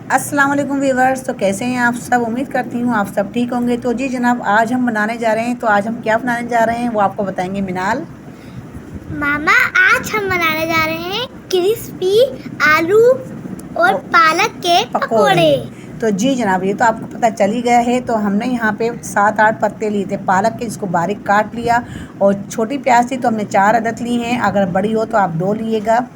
अस्सलाम वालेकुम व्यूवर्स। तो कैसे हैं आप सब? उम्मीद करती हूँ आप सब ठीक होंगे। तो जी जनाब, आज हम बनाने जा रहे हैं। तो आज हम क्या बनाने जा रहे हैं वो आपको बताएंगे मिनाल। मामा, आज हम बनाने जा रहे हैं क्रिस्पी आलू और पालक के पकोड़े। पकोड़े। तो जी जनाब, ये तो आपको पता चल ही गया है। तो हमने यहाँ पे 7-8 पत्ते लिए थे पालक के, जिसको बारीक काट लिया। और छोटी प्याज थी तो हमने 4 अदद ली हैं। अगर बड़ी हो तो आप 2 लीजिएगा।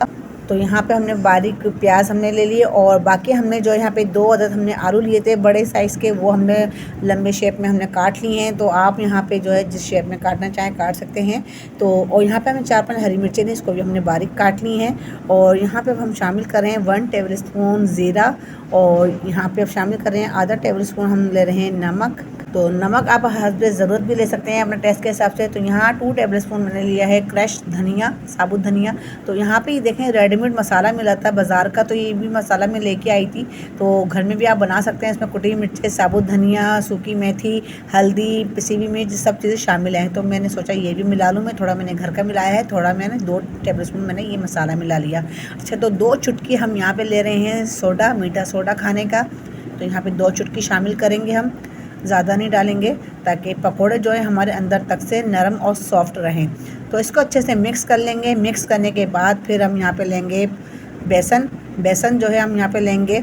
तो यहाँ पे हमने बारीक प्याज हमने ले लिए, और बाकी हमने जो यहाँ पे 2 अदद हमने आलू लिए थे बड़े साइज़ के, वो हमने लंबे शेप में हमने काट लिए हैं। तो आप यहाँ पे जो है जिस शेप में काटना चाहें काट सकते हैं। तो और यहाँ पे हमने 4-5 हरी मिर्चें थी, इसको भी हमने बारीक काट ली हैं। और यहाँ पे हम शामिल कर रहे हैं 1 टेबल स्पून ज़ीरा। और यहाँ पे अब शामिल कर रहे हैं आधा टेबल स्पून हम ले रहे हैं नमक। तो नमक आप हस्ब ज़रूरत भी ले सकते हैं अपने टेस्ट के हिसाब से। तो यहाँ 2 टेबल स्पून मैंने लिया है क्रश धनिया, साबुत धनिया। तो यहाँ पे ये देखें रेडीमेड मसाला मिला था बाज़ार का, तो ये भी मसाला मैं लेके आई थी। तो घर में भी आप बना सकते हैं। इसमें कुटी मिर्चें, साबुत धनिया, सूखी मेथी, हल्दी, पिसी हुई मिर्च, सब चीज़ें शामिल हैं। तो मैंने सोचा ये भी मिला लूँ मैं। थोड़ा मैंने घर का मिलाया है, थोड़ा मैंने 2 टेबल स्पून मैंने ये मसाला मिला लिया। अच्छा, तो 2 चुटकी हम यहाँ पे ले रहे हैं सोडा, मीठा सोडा खाने का। तो यहाँ पे 2 चुटकी शामिल करेंगे हम, ज़्यादा नहीं डालेंगे, ताकि पकोड़े जो है हमारे अंदर तक से नरम और सॉफ्ट रहें। तो इसको अच्छे से मिक्स कर लेंगे। मिक्स करने के बाद फिर हम यहाँ पे लेंगे बेसन। बेसन जो है हम यहाँ पे लेंगे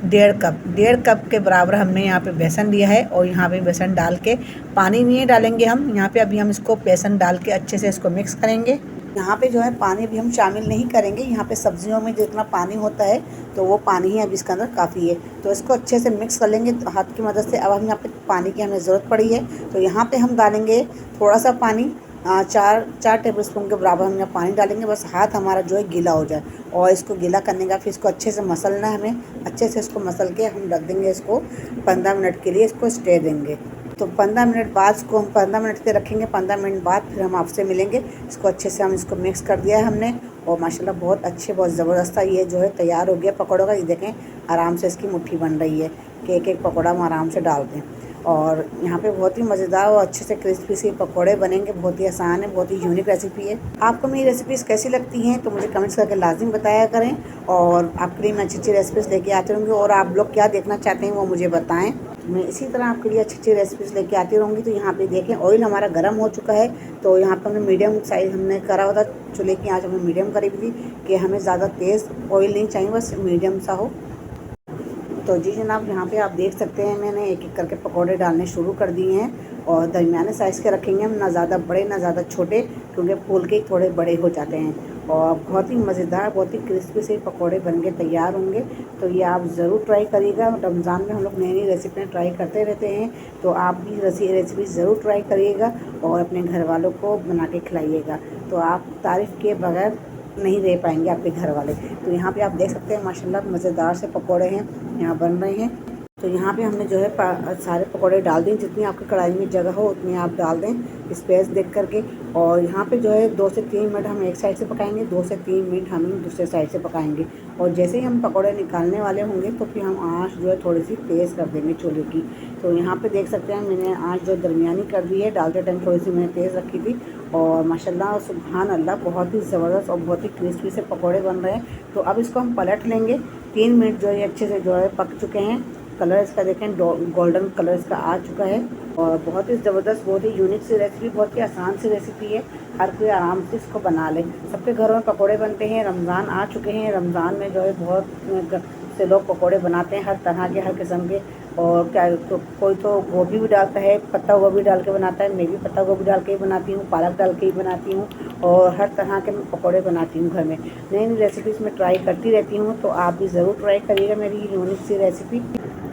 1.5 कप के बराबर हमने यहाँ पे बेसन लिया है। और यहाँ पे बेसन डाल के, पानी नहीं डालेंगे हम यहाँ पे। अभी हम इसको बेसन डाल के अच्छे से इसको मिक्स करेंगे। यहाँ पे जो है पानी भी हम शामिल नहीं करेंगे। यहाँ पे सब्जियों में जितना पानी होता है तो वो पानी ही अब इसके अंदर काफ़ी है। तो इसको अच्छे से मिक्स कर लेंगे हाथ की मदद से। अब हम यहाँ पे पानी की हमें ज़रूरत पड़ी है, तो यहाँ पे हम डालेंगे थोड़ा सा पानी। 4 टेबल स्पून के बराबर हम यहाँ पानी डालेंगे, बस हाथ हमारा जो है गीला हो जाए। और इसको गीला करने का फिर इसको अच्छे से मसलना है हमें। अच्छे से इसको मसल के हम रख देंगे इसको 15 मिनट के लिए, इसको स्टे देंगे। तो 15 मिनट बाद इसको हम 15 मिनट के रखेंगे। 15 मिनट बाद फिर हम आपसे मिलेंगे। इसको अच्छे से हम इसको मिक्स कर दिया है हमने, और माशाल्लाह बहुत अच्छे, बहुत ज़बरदस्त ये जो है तैयार हो गया पकौड़ों का। ये देखें आराम से इसकी मुट्ठी बन रही है कि एक एक पकौड़ा हम आराम से डाल दें। और यहाँ पे बहुत ही मज़ेदार और अच्छे से क्रिस्पी से पकौड़े बनेंगे। बहुत ही आसान है, बहुत ही यूनिक रेसिपी है। आपको मेरी रेसिपीज़ कैसी लगती हैं तो मुझे कमेंट्स करके लाजिम बताया करें। और आपके लिए मैं अच्छी अच्छी रेसिपीज़ लेके आती रहूँगी, और आप लोग क्या देखना चाहते हैं वो मुझे बताएं। मैं इसी तरह आपके लिए अच्छी अच्छी रेसिपीज़ लेके आती रहूँगी। तो यहाँ पे देखें ऑयल हमारा गर्म हो चुका है। तो यहाँ पे हमने मीडियम साइज़ हमने करा हुआ था, चूल्हे की आँच हमने मीडियम करी हुई थी कि हमें ज़्यादा तेज़ ऑयल नहीं चाहिए, बस मीडियम सा हो। तो जी जनाब, यहाँ पे आप देख सकते हैं मैंने एक एक करके पकोड़े डालने शुरू कर दिए हैं। और दरमियाने साइज़ के रखेंगे हम, ना ज़्यादा बड़े ना ज़्यादा छोटे, क्योंकि फूल के थोड़े बड़े हो जाते हैं। और बहुत ही मज़ेदार, बहुत ही क्रिस्पी से पकोड़े बन के तैयार होंगे। तो ये आप ज़रूर ट्राई करिएगा। रमज़ान में हम लोग नई नई रेसिपियाँ ट्राई करते रहते हैं, तो आप भी रेसिपी ज़रूर ट्राई करिएगा और अपने घर वालों को बना के खिलाइएगा। तो आप तारीफ़ के बगैर नहीं रह पाएंगे आपके घर वाले। तो यहाँ पे आप देख सकते हैं माशाल्लाह मज़ेदार से पकोड़े हैं यहाँ बन रहे हैं। तो यहाँ पे हमने जो है सारे पकोड़े डाल दें, जितनी आपकी कढ़ाई में जगह हो उतनी आप डाल दें स्पेस देख करके। और यहाँ पे जो है 2 से 3 मिनट हम एक साइड से पकाएंगे, 2 से 3 मिनट हम दूसरे साइड से पकाएंगे। और जैसे ही हम पकोड़े निकालने वाले होंगे तो फिर हम आँच जो है थोड़ी सी तेज़ कर देंगे चूल्हे की। तो यहाँ पे देख सकते हैं मैंने आँच जो दरमियानी कर दी है, डालते टाइम थोड़ी सी मैंने तेज़ रखी थी। और माशाल्लाह सुभान अल्लाह, बहुत ही ज़बरदस्त और बहुत ही क्रिस्पी से पकोड़े बन रहे हैं। तो अब इसको हम पलट लेंगे। 3 मिनट जो है अच्छे से जो है पक चुके हैं। कलर इसका देखें गोल्डन कलर इसका आ चुका है। और बहुत ही ज़बरदस्त, बहुत ही यूनिक सी रेसिपी, बहुत ही आसान सी रेसिपी है। हर कोई आराम से इसको बना ले। सबके घरों में पकोड़े बनते हैं। रमज़ान आ चुके हैं, रमज़ान में जो है बहुत से लोग पकोड़े बनाते हैं, हर तरह के, हर किस्म के। और क्या तो कोई तो गोभी भी डालता है, पत्ता गोभी डाल के बनाता है। मैं भी पत्ता गोभी डाल के ही बनाती हूँ, पालक डाल के ही बनाती हूँ। और हर तरह के मैं पकौड़े बनाती हूँ घर में। नई नई रेसिपीज़ में ट्राई करती रहती हूँ, तो आप भी ज़रूर ट्राई करिएगा मेरी यूनिक सी रेसिपी।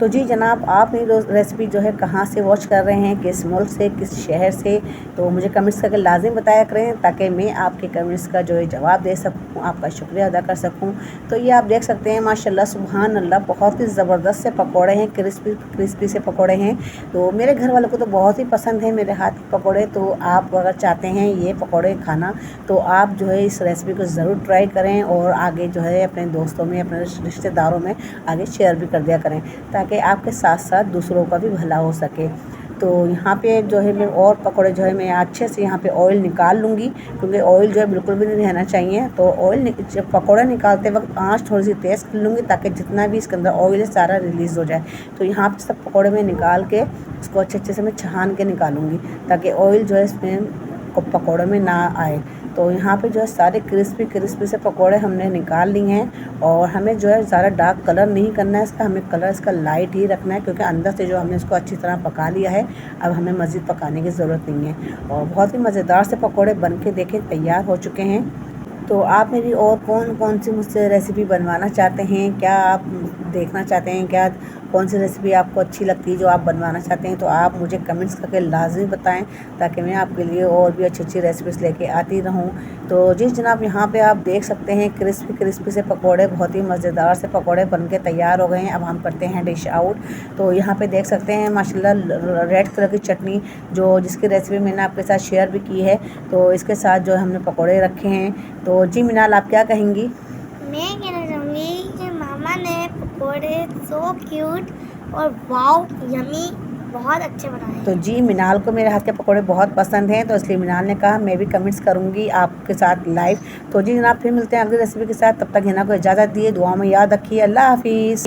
तो जी जनाब, आप मेरी रेसिपी जो है कहाँ से वॉच कर रहे हैं, किस मुल्क से, किस शहर से, तो मुझे कमेंट्स करके लाजिम बताया करें, ताकि मैं आपके कमेंट्स का जो है जवाब दे सकूँ, आपका शुक्रिया अदा कर सकूँ। तो ये आप देख सकते हैं माशाल्लाह सुभान अल्लाह, बहुत ही ज़बरदस्त से पकोड़े हैं, क्रिस्पी से पकोड़े हैं। तो मेरे घर वालों को तो बहुत ही पसंद है मेरे हाथ के पकोड़े। तो आप अगर चाहते हैं ये पकोड़े खाना, तो आप जो है इस रेसिपी को ज़रूर ट्राई करें, और आगे जो है अपने दोस्तों में, अपने रिश्तेदारों में आगे शेयर भी कर दिया करें, ताकि आपके साथ साथ दूसरों का भी भला हो सके। तो यहाँ पे जो है मैं और पकौड़े जो है मैं अच्छे से यहाँ पे ऑयल निकाल लूँगी, क्योंकि ऑयल जो है बिल्कुल भी नहीं रहना चाहिए। तो ऑयल जब पकौड़ा निकालते वक्त आँच थोड़ी सी तेज़ कर लूँगी, ताकि जितना भी इसके अंदर ऑयल है सारा रिलीज़ हो जाए। तो यहाँ पे सब पकौड़े में निकाल के इसको अच्छे से मैं छान के निकालूँगी, ताकि ऑयल जो है इसमें पकौड़े में ना आए। तो यहाँ पे जो है सारे क्रिस्पी से पकौड़े हमने निकाल लिए हैं। और हमें जो है ज़्यादा डार्क कलर नहीं करना है इसका, हमें कलर इसका लाइट ही रखना है, क्योंकि अंदर से जो हमने इसको अच्छी तरह पका लिया है, अब हमें मज़ीद पकाने की ज़रूरत नहीं है। और बहुत ही मज़ेदार से पकौड़े बन के देखें तैयार हो चुके हैं। तो आप मेरी और कौन सी मुझसे रेसिपी बनवाना चाहते हैं, क्या आप देखना चाहते हैं, क्या कौन सी रेसिपी आपको अच्छी लगती है जो आप बनवाना चाहते हैं, तो आप मुझे कमेंट्स करके लाजमी बताएं, ताकि मैं आपके लिए और भी अच्छी रेसिपीज़ लेके आती रहूं। तो जी जनाब, यहाँ पे आप देख सकते हैं क्रिस्पी से पकोड़े, बहुत ही मज़ेदार से पकोड़े बन के तैयार हो गए हैं। अब हम करते हैं डिश आउट। तो यहाँ पे देख सकते हैं माशाल्लाह रेड कलर की चटनी, जिसकी रेसिपी मैंने आपके साथ शेयर भी की है, तो इसके साथ जो हमने पकोड़े रखे हैं। तो जी मिनाल, आप क्या कहेंगी? मैं कहना चाहूँगी कि मामा ने पकोड़े सो क्यूट और वाओ यमी बहुत अच्छे बनाए। तो जी मिनाल को मेरे हाथ के पकोड़े बहुत पसंद हैं, तो इसलिए मिनाल ने कहा मैं भी कमेंट्स करूँगी आपके साथ लाइव। तो जी जनाब, फिर मिलते हैं अगली रेसिपी के साथ। तब तक हिना को इजाज़त दिए, दुआ में याद रखिए। अल्लाह हाफिज़।